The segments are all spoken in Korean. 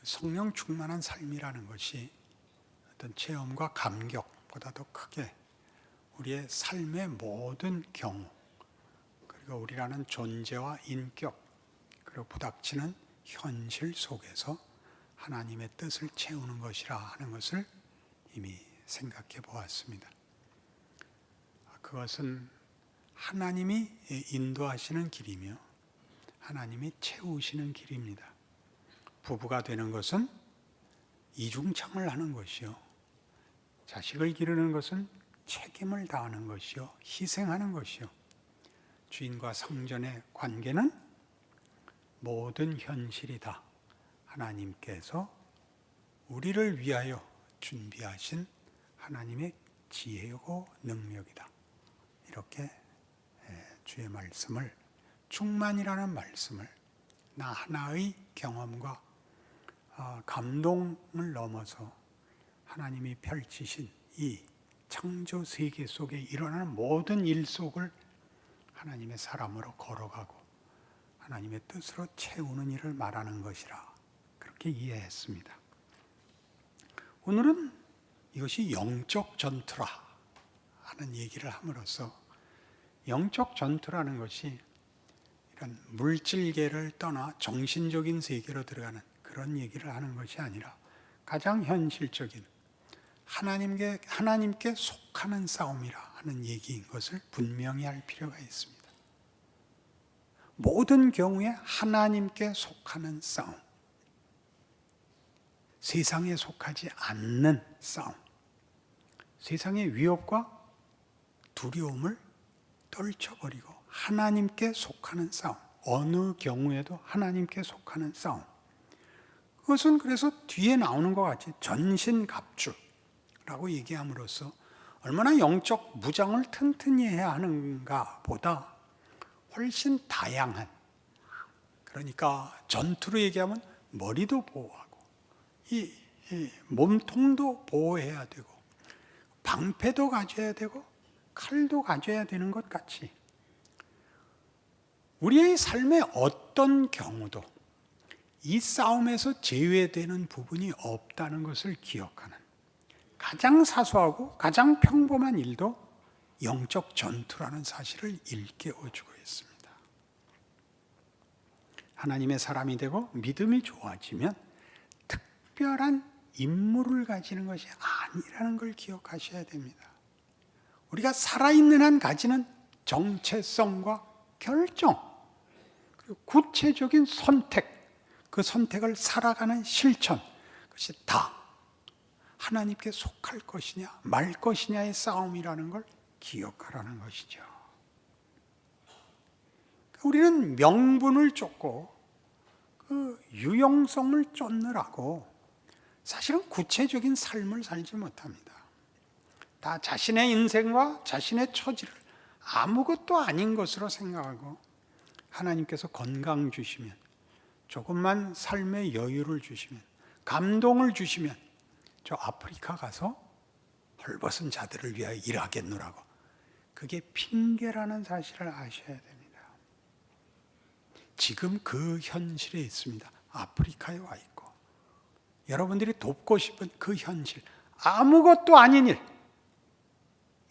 성령 충만한 삶이라는 것이 어떤 체험과 감격보다도 크게 우리의 삶의 모든 경우, 그리고 우리라는 존재와 인격, 그리고 부닥치는 현실 속에서 하나님의 뜻을 채우는 것이라 하는 것을 이미 생각해 보았습니다. 그것은 하나님이 인도하시는 길이며 하나님이 채우시는 길입니다. 부부가 되는 것은 이중창을 하는 것이요, 자식을 기르는 것은 책임을 다하는 것이요, 희생하는 것이요, 주인과 성전의 관계는 모든 현실이 다 하나님께서 우리를 위하여 준비하신 하나님의 지혜고 능력이다. 이렇게 주의 말씀을, 충만이라는 말씀을 나 하나의 경험과 감동을 넘어서 하나님이 펼치신 이 창조 세계 속에 일어나는 모든 일 속을 하나님의 사람으로 걸어가고 하나님의 뜻으로 채우는 일을 말하는 것이라 그렇게 이해했습니다. 오늘은 이것이 영적 전투라 하는 얘기를 함으로써, 영적 전투라는 것이 이런 물질계를 떠나 정신적인 세계로 들어가는 그런 얘기를 하는 것이 아니라 가장 현실적인 하나님께 속하는 싸움이라 하는 얘기인 것을 분명히 할 필요가 있습니다. 모든 경우에 하나님께 속하는 싸움, 세상에 속하지 않는 싸움, 세상의 위협과 두려움을 떨쳐버리고 하나님께 속하는 싸움, 어느 경우에도 하나님께 속하는 싸움. 그것은 그래서 뒤에 나오는 것 같이 전신갑주라고 얘기함으로써 얼마나 영적 무장을 튼튼히 해야 하는가 보다 훨씬 다양한, 그러니까 전투로 얘기하면 머리도 보호하고 이 몸통도 보호해야 되고 방패도 가져야 되고 칼도 가져야 되는 것 같이 우리의 삶의 어떤 경우도 이 싸움에서 제외되는 부분이 없다는 것을 기억하는, 가장 사소하고 가장 평범한 일도 영적 전투라는 사실을 일깨워주고 있습니다. 하나님의 사람이 되고 믿음이 좋아지면 특별한 임무를 가지는 것이 아니라는 걸 기억하셔야 됩니다. 우리가 살아있는 한 가지는 정체성과 결정, 그리고 구체적인 선택, 그 선택을 살아가는 실천, 그것이 다 하나님께 속할 것이냐 말 것이냐의 싸움이라는 걸 기억하라는 것이죠. 우리는 명분을 쫓고 그 유용성을 쫓느라고 사실은 구체적인 삶을 살지 못합니다. 다 자신의 인생과 자신의 처지를 아무것도 아닌 것으로 생각하고 하나님께서 건강 주시면, 조금만 삶의 여유를 주시면, 감동을 주시면 저 아프리카 가서 헐벗은 자들을 위하여 일하겠노라고, 그게 핑계라는 사실을 아셔야 됩니다. 지금 그 현실에 있습니다. 아프리카에 와 있고 여러분들이 돕고 싶은 그 현실, 아무것도 아닌 일,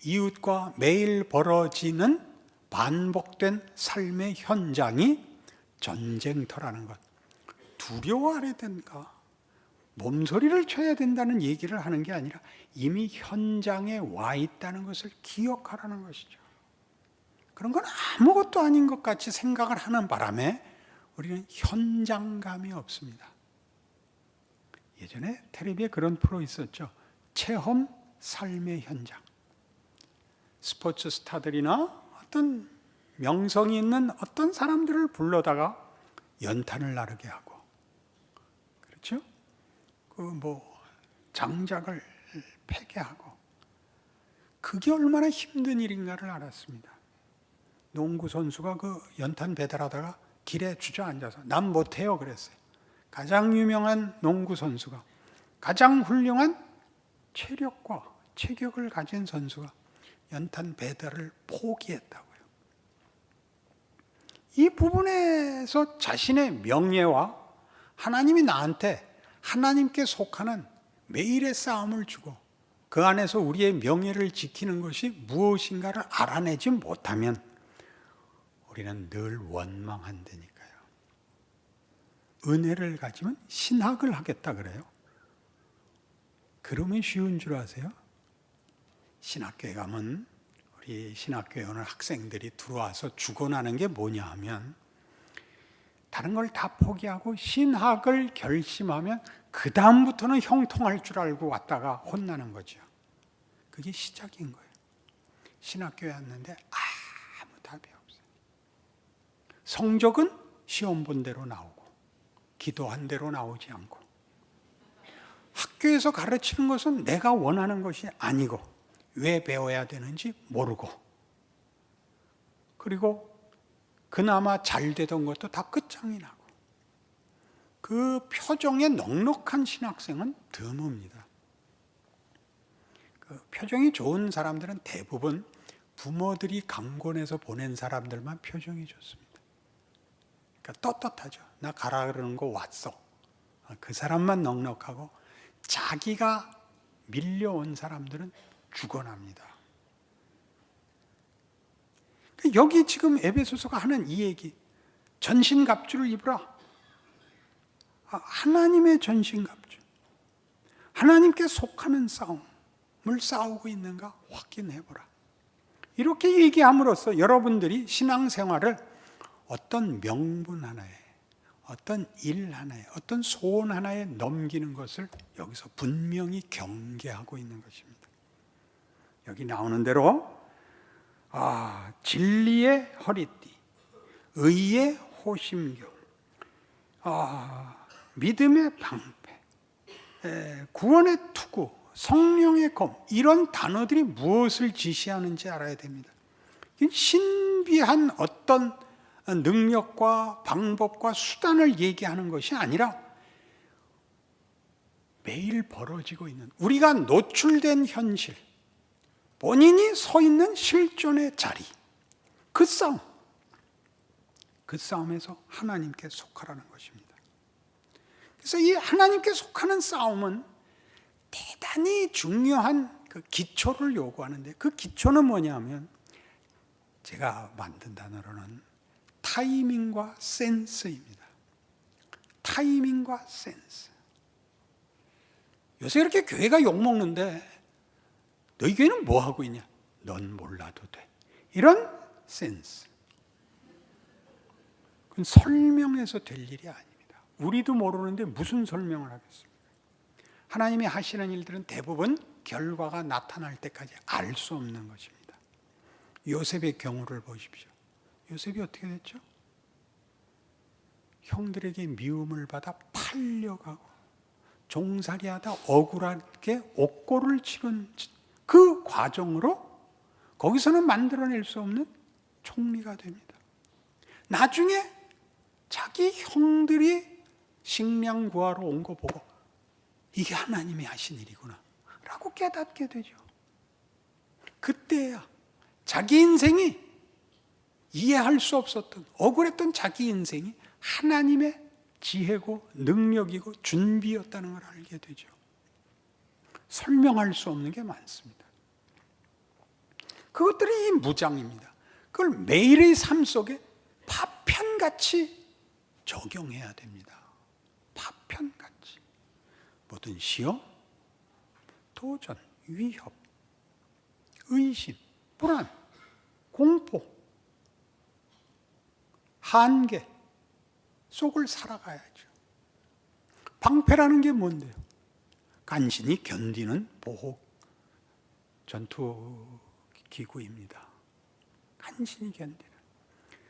이웃과 매일 벌어지는 반복된 삶의 현장이 전쟁터라는 것, 두려워하야 된가, 몸소리를 쳐야 된다는 얘기를 하는 게 아니라 이미 현장에 와 있다는 것을 기억하라는 것이죠. 그런 건 아무것도 아닌 것 같이 생각을 하는 바람에 우리는 현장감이 없습니다. 예전에 텔레비에 그런 프로 있었죠. 체험 삶의 현장. 스포츠 스타들이나 어떤 명성이 있는 어떤 사람들을 불러다가 연탄을 나르게 하고, 그렇죠? 장작을 패게 하고, 그게 얼마나 힘든 일인가를 알았습니다. 농구 선수가 그 연탄 배달하다가 길에 주저앉아서 난 못해요 그랬어요. 가장 유명한 농구 선수가, 가장 훌륭한 체력과 체격을 가진 선수가 연탄 배달을 포기했다고요. 이 부분에서 자신의 명예와 하나님이 나한테 하나님께 속하는 매일의 싸움을 주고 그 안에서 우리의 명예를 지키는 것이 무엇인가를 알아내지 못하면 우리는 늘 원망한다니까요. 은혜를 가지면 신학을 하겠다 그래요. 그러면 쉬운 줄 아세요? 신학교에 가면 우리 신학교에 오는 학생들이 들어와서 죽어나는 게 뭐냐 하면 다른 걸 다 포기하고 신학을 결심하면 그 다음부터는 형통할 줄 알고 왔다가 혼나는 거죠. 그게 시작인 거예요. 신학교에 왔는데 아무 답이 없어요. 성적은 시험 본 대로 나오고 기도한 대로 나오지 않고 학교에서 가르치는 것은 내가 원하는 것이 아니고 왜 배워야 되는지 모르고 그리고 그나마 잘 되던 것도 다 끝장이 나고 그 표정에 넉넉한 신학생은 드뭅니다. 그 표정이 좋은 사람들은 대부분 부모들이 강권해서 보낸 사람들만 표정이 좋습니다. 그러니까 떳떳하죠. 나 가라 그러는 거 왔어. 그 사람만 넉넉하고 자기가 밀려온 사람들은 죽어납니다. 여기 지금 에베소서가 하는 이 얘기, 전신갑주를 입으라. 하나님의 전신갑주, 하나님께 속하는 싸움을 싸우고 있는가 확인해보라. 이렇게 얘기함으로써 여러분들이 신앙생활을 어떤 명분 하나에, 어떤 일 하나에, 어떤 소원 하나에 넘기는 것을 여기서 분명히 경계하고 있는 것입니다. 여기 나오는 대로 진리의 허리띠, 의의 호심경, 믿음의 방패, 구원의 투구, 성령의 검, 이런 단어들이 무엇을 지시하는지 알아야 됩니다. 신비한 어떤 능력과 방법과 수단을 얘기하는 것이 아니라 매일 벌어지고 있는 우리가 노출된 현실, 본인이 서 있는 실존의 자리, 그 싸움에서 하나님께 속하라는 것입니다. 그래서 이 하나님께 속하는 싸움은 대단히 중요한 그 기초를 요구하는데 그 기초는 뭐냐면 제가 만든 단어로는 타이밍과 센스입니다. 타이밍과 센스. 요새 이렇게 교회가 욕먹는데 너희 교회는 뭐 하고 있냐? 넌 몰라도 돼. 이런 센스. 그건 설명해서 될 일이 아닙니다. 우리도 모르는데 무슨 설명을 하겠습니까? 하나님이 하시는 일들은 대부분 결과가 나타날 때까지 알 수 없는 것입니다. 요셉의 경우를 보십시오. 요셉이 어떻게 됐죠? 형들에게 미움을 받아 팔려가고 종살이하다 억울하게 옥고를 치른 그 과정으로 거기서는 만들어낼 수 없는 총리가 됩니다. 나중에 자기 형들이 식량 구하러 온 거 보고 이게 하나님이 하신 일이구나 라고 깨닫게 되죠. 그때야 자기 인생이 이해할 수 없었던 억울했던 자기 인생이 하나님의 지혜고 능력이고 준비였다는 걸 알게 되죠. 설명할 수 없는 게 많습니다. 그것들이 이 무장입니다. 그걸 매일의 삶 속에 파편같이 적용해야 됩니다. 파편같이. 모든 시험, 도전, 위협, 의심, 불안, 공포, 한계 속을 살아가야죠. 방패라는 게 뭔데요? 간신히 견디는 보호 전투 기구입니다. 간신히 견디는.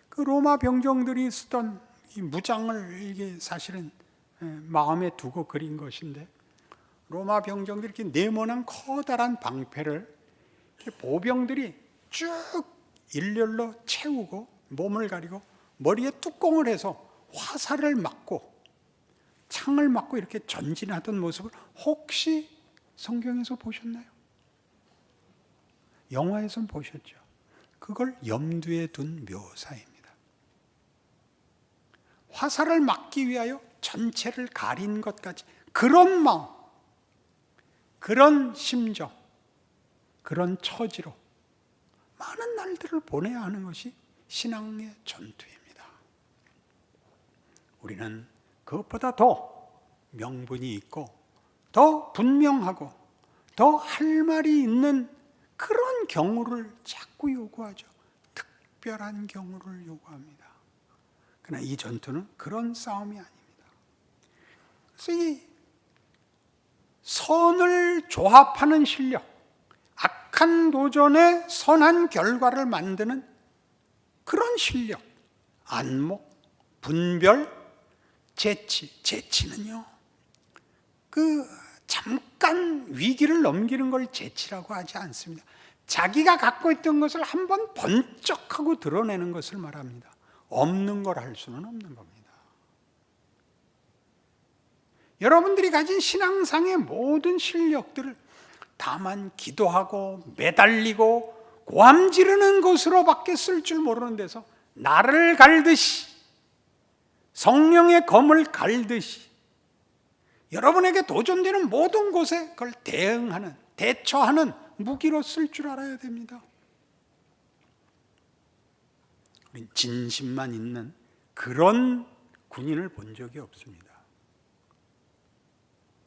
그 로마 병정들이 쓰던 이 무장을 이게 사실은 마음에 두고 그린 것인데 로마 병정들이 이렇게 네모난 커다란 방패를 보병들이 쭉 일렬로 채우고 몸을 가리고 머리에 뚜껑을 해서 화살을 맞고 창을 맞고 이렇게 전진하던 모습을 혹시 성경에서 보셨나요? 영화에선 보셨죠? 그걸 염두에 둔 묘사입니다. 화살을 막기 위하여 전체를 가린 것 같이, 그런 마음, 그런 심정, 그런 처지로 많은 날들을 보내야 하는 것이 신앙의 전투입니다. 우리는 그것보다 더 명분이 있고 더 분명하고 더 할 말이 있는 그런 경우를 자꾸 요구하죠. 특별한 경우를 요구합니다. 그러나 이 전투는 그런 싸움이 아닙니다. 그래서 이 선을 조합하는 실력, 악한 도전에 선한 결과를 만드는 그런 실력, 안목, 분별, 재치는요, 잠깐 위기를 넘기는 걸 재치라고 하지 않습니다. 자기가 갖고 있던 것을 한번 번쩍하고 드러내는 것을 말합니다. 없는 걸 할 수는 없는 겁니다. 여러분들이 가진 신앙상의 모든 실력들을 다만 기도하고 매달리고 고함 지르는 것으로밖에 쓸 줄 모르는 데서 나를 갈듯이, 성령의 검을 갈듯이 여러분에게 도전되는 모든 곳에 그걸 대응하는, 대처하는 무기로 쓸 줄 알아야 됩니다. 우린 진심만 있는 그런 군인을 본 적이 없습니다.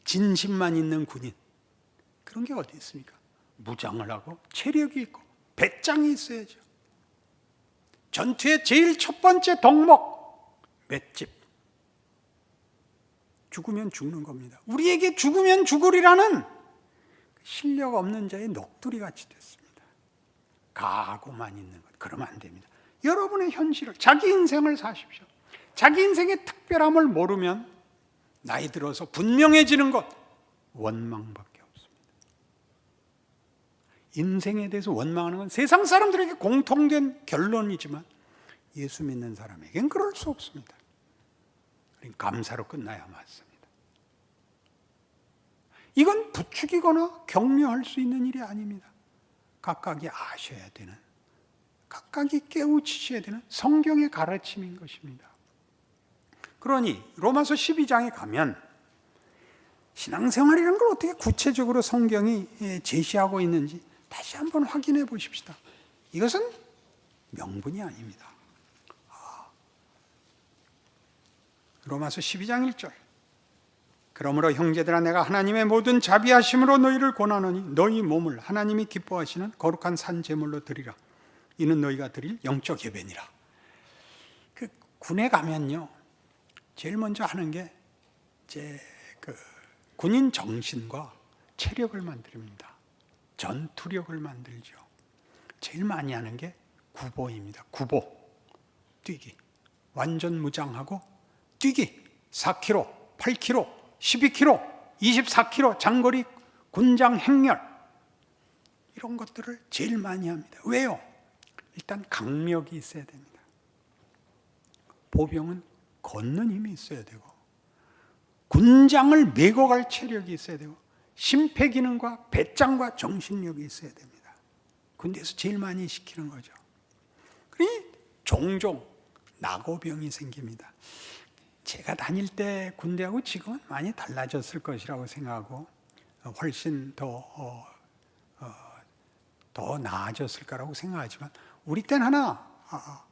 진심만 있는 군인, 그런 게 어디 있습니까? 무장을 하고 체력이 있고 배짱이 있어야죠. 전투의 제일 첫 번째 덕목, 맷집. 죽으면 죽는 겁니다. 우리에게 죽으면 죽으리라는 실력 없는 자의 넋두리 같이 됐습니다. 각오만 있는 것, 그러면 안 됩니다. 여러분의 현실을, 자기 인생을 사십시오. 자기 인생의 특별함을 모르면 나이 들어서 분명해지는 것, 원망밖에 없습니다. 인생에 대해서 원망하는 건 세상 사람들에게 공통된 결론이지만 예수 믿는 사람에겐 그럴 수 없습니다. 감사로 끝나야 맞습니다. 이건 부추기거나 격려할 수 있는 일이 아닙니다. 각각이 아셔야 되는, 각각이 깨우치셔야 되는 성경의 가르침인 것입니다. 그러니 로마서 12장에 가면 신앙생활이라는 걸 어떻게 구체적으로 성경이 제시하고 있는지 다시 한번 확인해 보십시다. 이것은 명분이 아닙니다. 로마서 12장 1절. 그러므로 형제들아, 내가 하나님의 모든 자비하심으로 너희를 권하노니 너희 몸을 하나님이 기뻐하시는 거룩한 산 제물로 드리라. 이는 너희가 드릴 영적 예배니라. 그 군에 가면요, 제일 먼저 하는 게 군인 정신과 체력을 만듭니다. 전투력을 만들죠. 제일 많이 하는 게 구보입니다. 구보, 뛰기. 완전 무장하고 뛰기, 4km, 8km, 12km, 24km 장거리 군장 행렬, 이런 것들을 제일 많이 합니다. 왜요? 일단 강력이 있어야 됩니다. 보병은 걷는 힘이 있어야 되고 군장을 메고 갈 체력이 있어야 되고 심폐기능과 배짱과 정신력이 있어야 됩니다. 군대에서 제일 많이 시키는 거죠. 그러니 종종 낙오병이 생깁니다. 제가 다닐 때 군대하고 지금은 많이 달라졌을 것이라고 생각하고 훨씬 더 나아졌을 거라고 생각하지만 우리 때는 하나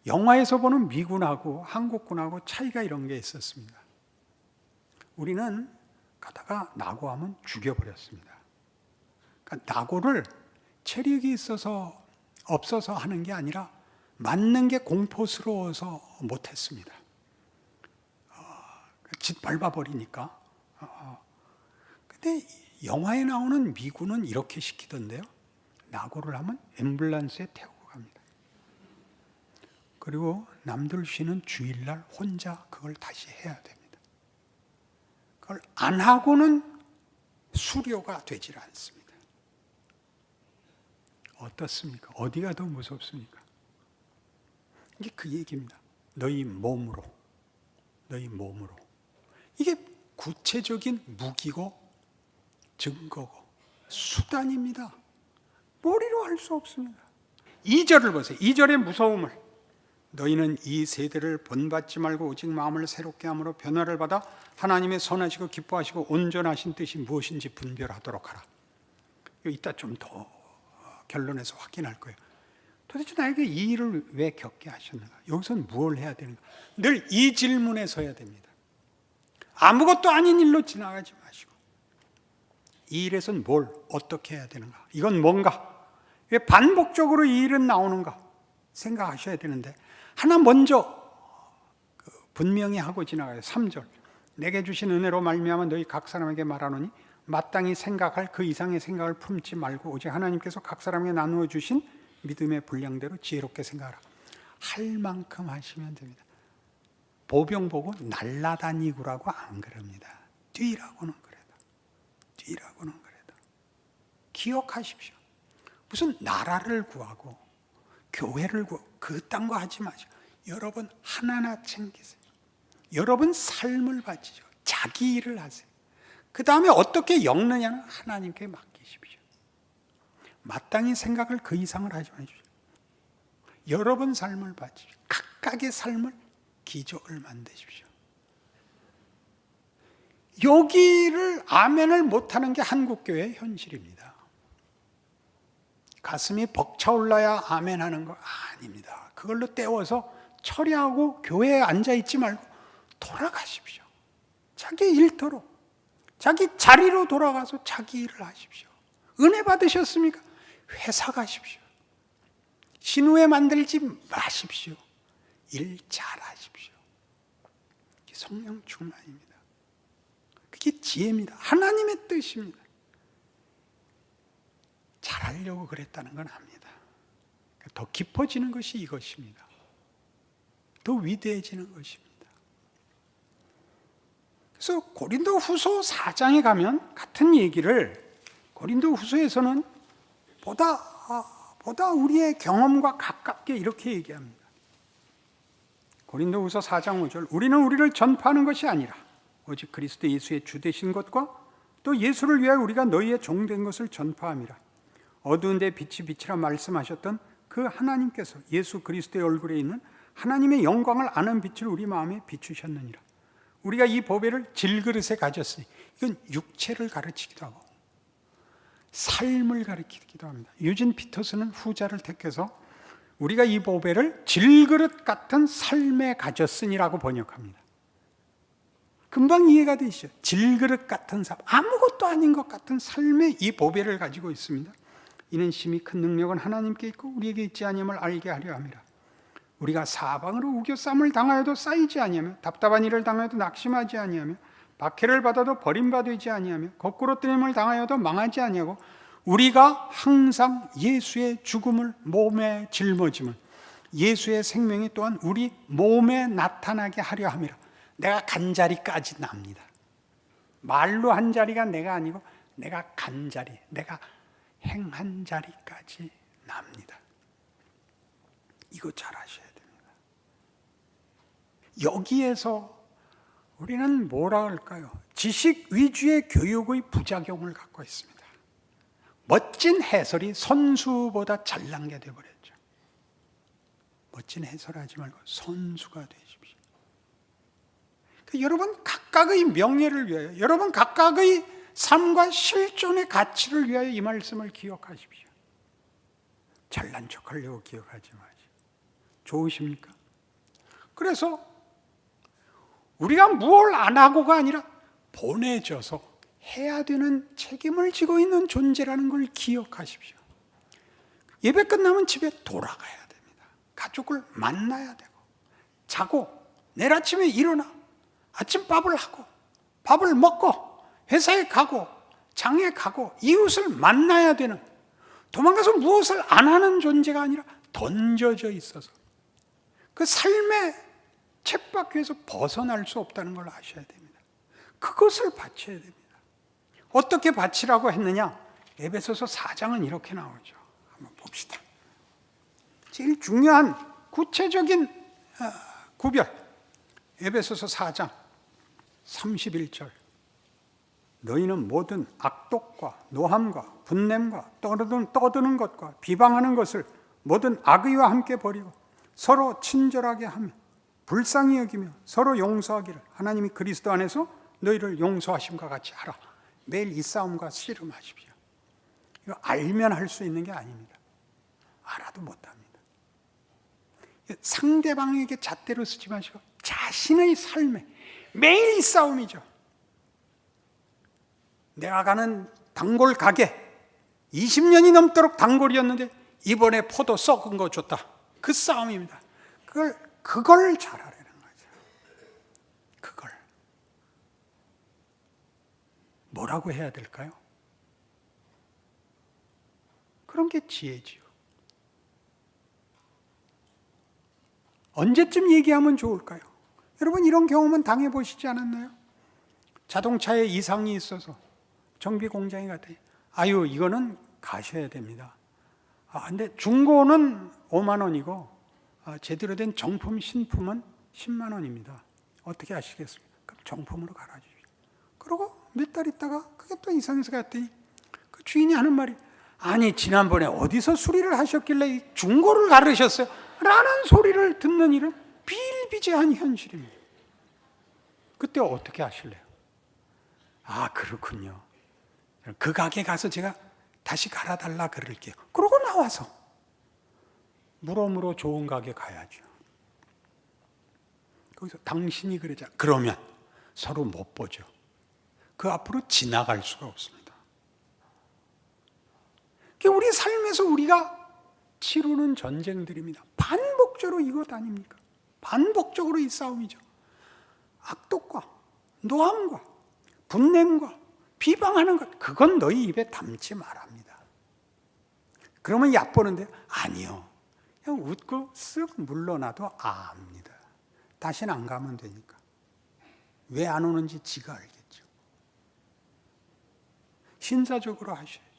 영화에서 보는 미군하고 한국군하고 차이가 이런 게 있었습니다. 우리는 가다가 낙오하면 죽여버렸습니다. 그러니까 낙오를 체력이 있어서 없어서 하는 게 아니라 맞는 게 공포스러워서 못했습니다. 짓밟아버리니까. 근데 영화에 나오는 미군은 이렇게 시키던데요. 낙오를 하면 앰뷸런스에 태우고 갑니다. 그리고 남들 쉬는 주일날 혼자 그걸 다시 해야 됩니다. 그걸 안 하고는 수료가 되질 않습니다. 어떻습니까? 어디가 더 무섭습니까? 이게 그 얘기입니다. 너희 몸으로. 이게 구체적인 무기고 증거고 수단입니다. 머리로 할 수 없습니다. 2절을 보세요. 2절의 무서움을. 너희는 이 세대를 본받지 말고 오직 마음을 새롭게 함으로 변화를 받아 하나님의 선하시고 기뻐하시고 온전하신 뜻이 무엇인지 분별하도록 하라. 이따 좀 더 결론에서 확인할 거예요. 도대체 나에게 이 일을 왜 겪게 하셨는가? 여기서는 뭘 해야 되는가? 늘 이 질문에 서야 됩니다. 아무것도 아닌 일로 지나가지 마시고 이 일에서는 뭘 어떻게 해야 되는가? 이건 뭔가? 왜 반복적으로 이 일은 나오는가? 생각하셔야 되는데 하나 먼저 분명히 하고 지나가요. 3절 내게 주신 은혜로 말미암아 너희 각 사람에게 말하노니 마땅히 생각할 그 이상의 생각을 품지 말고 오직 하나님께서 각 사람에게 나누어 주신 믿음의 분량대로 지혜롭게 생각하라. 할 만큼 하시면 됩니다. 보병 보고 날라다니구라고 안 그럽니다. 뛰라고는 그래도. 뛰라고는 그래도. 기억하십시오. 무슨 나라를 구하고 교회를 구하고 그딴 거 하지 마시고 여러분 하나하나 챙기세요. 여러분 삶을 바치죠. 자기 일을 하세요. 그 다음에 어떻게 엮느냐는 하나님께 맡기십시오. 마땅히 생각을 그 이상을 하지 마십시오. 여러분 삶을 바치십시오. 각각의 삶을 기적을 만드십시오. 여기를 아멘을 못하는 게 한국교회의 현실입니다. 가슴이 벅차올라야 아멘하는 거 아닙니다. 그걸로 때워서 처리하고 교회에 앉아있지 말고 돌아가십시오. 자기 일터로 자기 자리로 돌아가서 자기 일을 하십시오. 은혜 받으셨습니까? 회사 가십시오. 신우회 만들지 마십시오. 일 잘하십시오. 성령 충만입니다. 그게 지혜입니다. 하나님의 뜻입니다. 잘하려고 그랬다는 건 압니다. 더 깊어지는 것이 이것입니다. 더 위대해지는 것입니다. 그래서 고린도 후서 4장에 가면 같은 얘기를 고린도 후서에서는 보다 우리의 경험과 가깝게 이렇게 얘기합니다. 고린도 후서 4장 5절 우리는 우리를 전파하는 것이 아니라 오직 그리스도 예수의 주 되신 것과 또 예수를 위하여 우리가 너희의 종된 것을 전파함이라. 어두운 데 빛이 빛이라 말씀하셨던 그 하나님께서 예수 그리스도의 얼굴에 있는 하나님의 영광을 아는 빛을 우리 마음에 비추셨느니라. 우리가 이 보배를 질그릇에 가졌으니 이건 육체를 가르치기도 하고 삶을 가르치기도 합니다. 유진 피터스는 후자를 택해서 우리가 이 보배를 질그릇 같은 삶에 가졌으니라고 번역합니다. 금방 이해가 되시죠? 질그릇 같은 삶, 아무것도 아닌 것 같은 삶의 이 보배를 가지고 있습니다. 이는 심히 큰 능력은 하나님께 있고 우리에게 있지 아니함을 알게 하려 함이라. 우리가 사방으로 우겨쌈을 당하여도 쌓이지 아니하며 답답한 일을 당하여도 낙심하지 아니하며 박해를 받아도 버림받지 아니하며 거꾸로 뜨림을 당하여도 망하지 아니하고 우리가 항상 예수의 죽음을 몸에 짊어짐은 예수의 생명이 또한 우리 몸에 나타나게 하려 함이라. 내가 간자리까지 납니다. 말로 한 자리가 내가 아니고 내가 간자리, 내가 행한 자리까지 납니다. 이거 잘 아셔야 됩니다. 여기에서 우리는 뭐라 할까요? 지식 위주의 교육의 부작용을 갖고 있습니다. 멋진 해설이 선수보다 잘난 게 되어버렸죠. 멋진 해설하지 말고 선수가 되십시오. 여러분 각각의 명예를 위하여, 여러분 각각의 삶과 실존의 가치를 위하여 이 말씀을 기억하십시오. 잘난 척하려고 기억하지 마시고. 좋으십니까? 그래서 우리가 뭘 안 하고가 아니라 보내져서 해야 되는 책임을 지고 있는 존재라는 걸 기억하십시오. 예배 끝나면 집에 돌아가야 됩니다. 가족을 만나야 되고 자고 내일 아침에 일어나 아침밥을 하고 밥을 먹고 회사에 가고 장에 가고 이웃을 만나야 되는, 도망가서 무엇을 안 하는 존재가 아니라 던져져 있어서 그 삶의 쳇바퀴에서 벗어날 수 없다는 걸 아셔야 됩니다. 그것을 바쳐야 됩니다. 어떻게 바치라고 했느냐? 에베소서 4장은 이렇게 나오죠. 한번 봅시다. 제일 중요한 구체적인 구별, 에베소서 4장 31절. 너희는 모든 악독과 노함과 분냄과 떠드는 것과 비방하는 것을 모든 악의와 함께 버리고 서로 친절하게 하며 불쌍히 여기며 서로 용서하기를 하나님이 그리스도 안에서 너희를 용서하심과 같이 하라. 매일 이 싸움과 씨름하십시오. 이거 알면 할 수 있는 게 아닙니다. 알아도 못합니다. 상대방에게 잣대로 쓰지 마시고 자신의 삶에 매일 이 싸움이죠. 내가 가는 단골 가게 20년이 넘도록 단골이었는데 이번에 포도 썩은 거 줬다. 그 싸움입니다. 그걸 잘하라는 거죠. 그걸 뭐라고 해야 될까요? 그런 게 지혜지요. 언제쯤 얘기하면 좋을까요? 여러분 이런 경험은 당해보시지 않았나요? 자동차에 이상이 있어서 정비 공장에 갔더니 아유 이거는 가셔야 됩니다. 근데 중고는 5만 원이고 제대로 된 정품 신품은 10만 원입니다. 어떻게 하시겠습니까? 그럼 정품으로 갈아주십시오. 그러고 몇 달 있다가 그게 또 이상해서 갔더니 그 주인이 하는 말이 아니 지난번에 어디서 수리를 하셨길래 중고를 갈으셨어요? 라는 소리를 듣는 일은 비일비재한 현실입니다. 그때 어떻게 하실래요? 그렇군요. 그 가게 가서 제가 다시 갈아달라 그럴게요. 그러고 나와서 물어물어 좋은 가게 가야죠. 거기서 당신이 그러자 그러면 서로 못 보죠. 그 앞으로 지나갈 수가 없습니다. 우리 삶에서 우리가 치르는 전쟁들입니다. 반복적으로 이것 아닙니까? 반복적으로 이 싸움이죠. 악독과 노함과 분냄과 비방하는 것, 그건 너희 입에 담지 말합니다. 그러면 얕보는데 아니요. 그냥 웃고 쓱 물러나도 압니다. 다시는 안 가면 되니까. 왜 안 오는지 지가 알겠죠. 신사적으로 하셔야죠.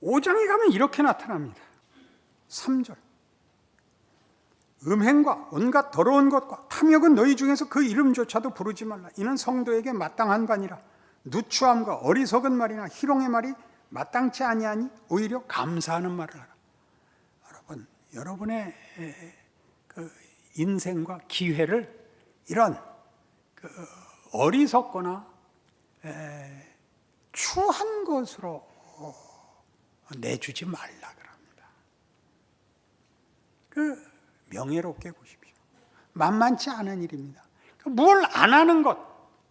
5장에 가면 이렇게 나타납니다. 3절. 음행과 온갖 더러운 것과 탐욕은 너희 중에서 그 이름조차도 부르지 말라. 이는 성도에게 마땅한 바니라. 누추함과 어리석은 말이나 희롱의 말이 마땅치 아니하니 오히려 감사하는 말을 하라. 여러분의 그 인생과 기회를 이런 어리석거나 추한 것으로 내주지 말라 그럽니다. 명예롭게 보십시오. 만만치 않은 일입니다. 뭘 안 하는 것,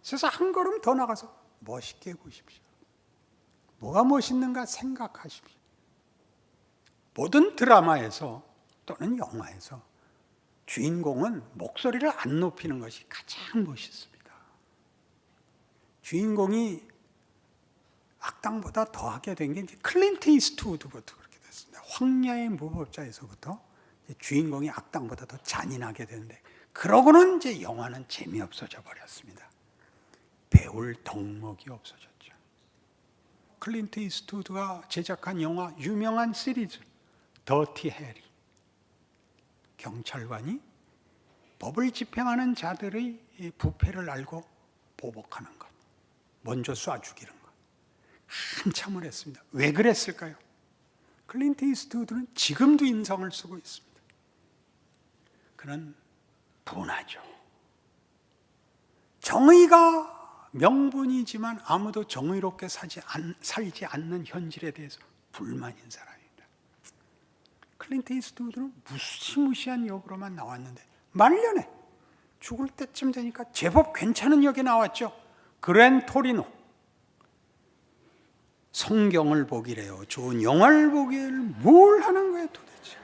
그래서 한 걸음 더 나가서 멋있게 보십시오. 뭐가 멋있는가 생각하십시오. 모든 드라마에서 또는 영화에서 주인공은 목소리를 안 높이는 것이 가장 멋있습니다. 주인공이 악당보다 더하게 된 게 클린트 이스트우드부터 그렇게 됐습니다. 황야의 무법자에서부터 주인공이 악당보다 더 잔인하게 되는데 그러고는 이제 영화는 재미없어져 버렸습니다. 배울 덕목이 없어졌죠. 클린트 이스트우드가 제작한 영화 유명한 시리즈 더티 해리, 경찰관이 법을 집행하는 자들의 부패를 알고 보복하는 것, 먼저 쏴 죽이는 것 한참을 했습니다. 왜 그랬을까요? 클린트 이스트우드는 지금도 인상을 쓰고 있습니다. 그는 분하죠. 정의가 명분이지만 아무도 정의롭게 살지 않는 현실에 대해서 불만인 사람입니다. 클린트 이스트우드는 무시무시한 역으로만 나왔는데 말년에 죽을 때쯤 되니까 제법 괜찮은 역에 나왔죠. 그랜 토리노. 성경을 보기래요. 좋은 영화를 보기를 뭘 하는 거예요 도대체.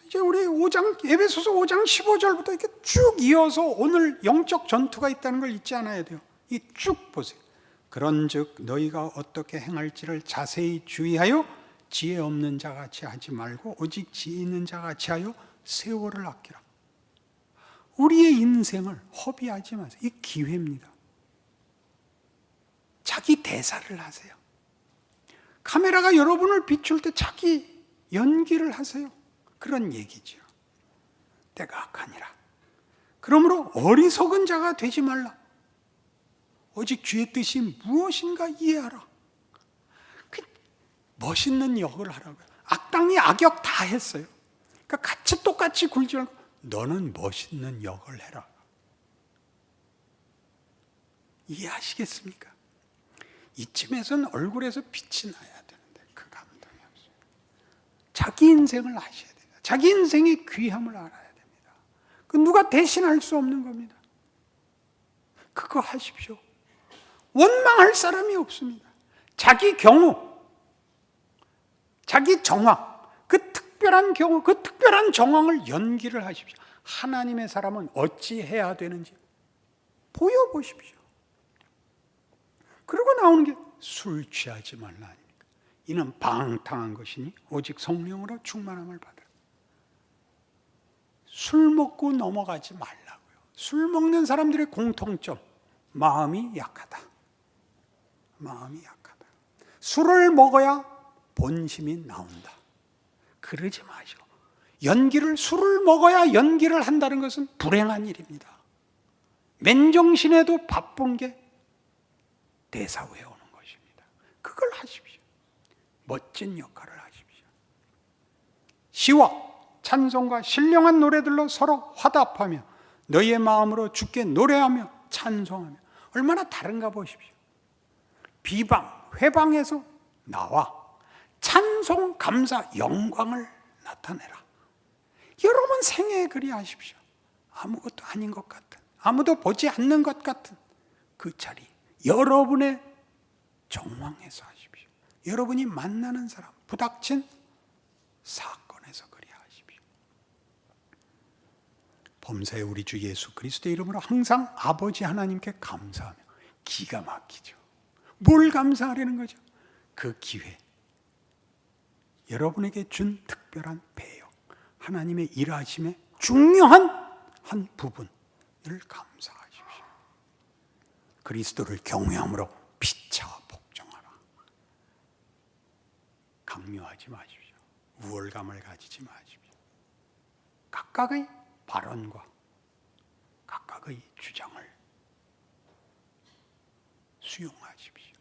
이제 우리 에베소서 5장 15절부터 이렇게 쭉 이어서 오늘 영적 전투가 있다는 걸 잊지 않아야 돼요. 이 쭉 보세요. 그런즉 너희가 어떻게 행할지를 자세히 주의하여 지혜 없는 자같이 하지 말고 오직 지혜 있는 자같이 하여 세월을 아끼라. 우리의 인생을 허비하지 마세요. 이 기회입니다. 자기 대사를 하세요. 카메라가 여러분을 비출 때 자기 연기를 하세요. 그런 얘기죠. 때가 악하니라. 그러므로 어리석은 자가 되지 말라. 오직 주의 뜻이 무엇인가 이해하라. 멋있는 역을 하라고요. 악당이 악역 다 했어요. 그러니까 같이 똑같이 굴지 말고 너는 멋있는 역을 해라. 이해하시겠습니까? 이쯤에서는 얼굴에서 빛이 나야 되는데 그 감동이 없어요. 자기 인생을 아셔야 됩니다. 자기 인생의 귀함을 알아야 됩니다. 그 누가 대신할 수 없는 겁니다. 그거 하십시오. 원망할 사람이 없습니다. 자기 경우, 자기 정황, 그 특별한 경우, 그 특별한 정황을 연기를 하십시오. 하나님의 사람은 어찌 해야 되는지 보여보십시오. 그리고 나오는 게 술 취하지 말라 아닙니까? 이는 방탕한 것이니 오직 성령으로 충만함을 받으라. 술 먹고 넘어가지 말라고요. 술 먹는 사람들의 공통점, 마음이 약하다. 마음이 약하다. 술을 먹어야 본심이 나온다. 그러지 마시고 술을 먹어야 연기를 한다는 것은 불행한 일입니다. 맨정신에도 바쁜 게 대사 외우는 것입니다. 그걸 하십시오. 멋진 역할을 하십시오. 시와 찬송과 신령한 노래들로 서로 화답하며 너희의 마음으로 주께 노래하며 찬송하며. 얼마나 다른가 보십시오. 비방, 회방에서 나와 찬송, 감사, 영광을 나타내라. 여러분 생애에 그리하십시오. 아무것도 아닌 것 같은, 아무도 보지 않는 것 같은 그 자리, 여러분의 정황에서 하십시오. 여러분이 만나는 사람, 부닥친 사건에서 그리하십시오. 범사에 우리 주 예수 그리스도의 이름으로 항상 아버지 하나님께 감사하며. 기가 막히죠. 뭘 감사하려는 거죠? 그 기회, 여러분에게 준 특별한 배역, 하나님의 일하심의 중요한 한 부분을 감사하십시오. 그리스도를 경외함으로 피차 복종하라. 강요하지 마십시오. 우월감을 가지지 마십시오. 각각의 발언과 각각의 주장을 수용하십시오.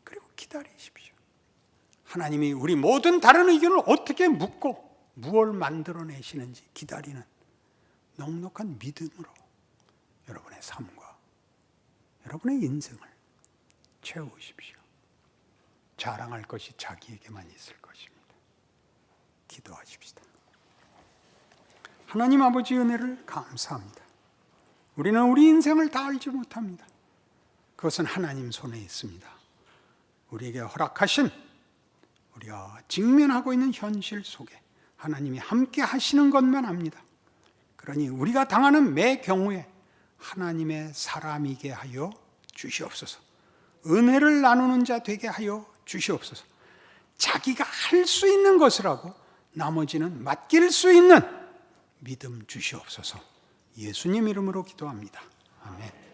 그리고 기다리십시오. 하나님이 우리 모든 다른 의견을 어떻게 묻고 무엇을 만들어내시는지 기다리는 넉넉한 믿음으로 여러분의 삶과 여러분의 인생을 채우십시오. 자랑할 것이 자기에게만 있을 것입니다. 기도하십시다. 하나님 아버지 은혜를 감사합니다. 우리는 우리 인생을 다 알지 못합니다. 그것은 하나님 손에 있습니다. 우리에게 허락하신, 우리가 직면하고 있는 현실 속에 하나님이 함께 하시는 것만 압니다. 그러니 우리가 당하는 매 경우에 하나님의 사람이게 하여 주시옵소서. 은혜를 나누는 자 되게 하여 주시옵소서. 자기가 할 수 있는 것을 하고 나머지는 맡길 수 있는 믿음 주시옵소서. 예수님 이름으로 기도합니다. 아멘.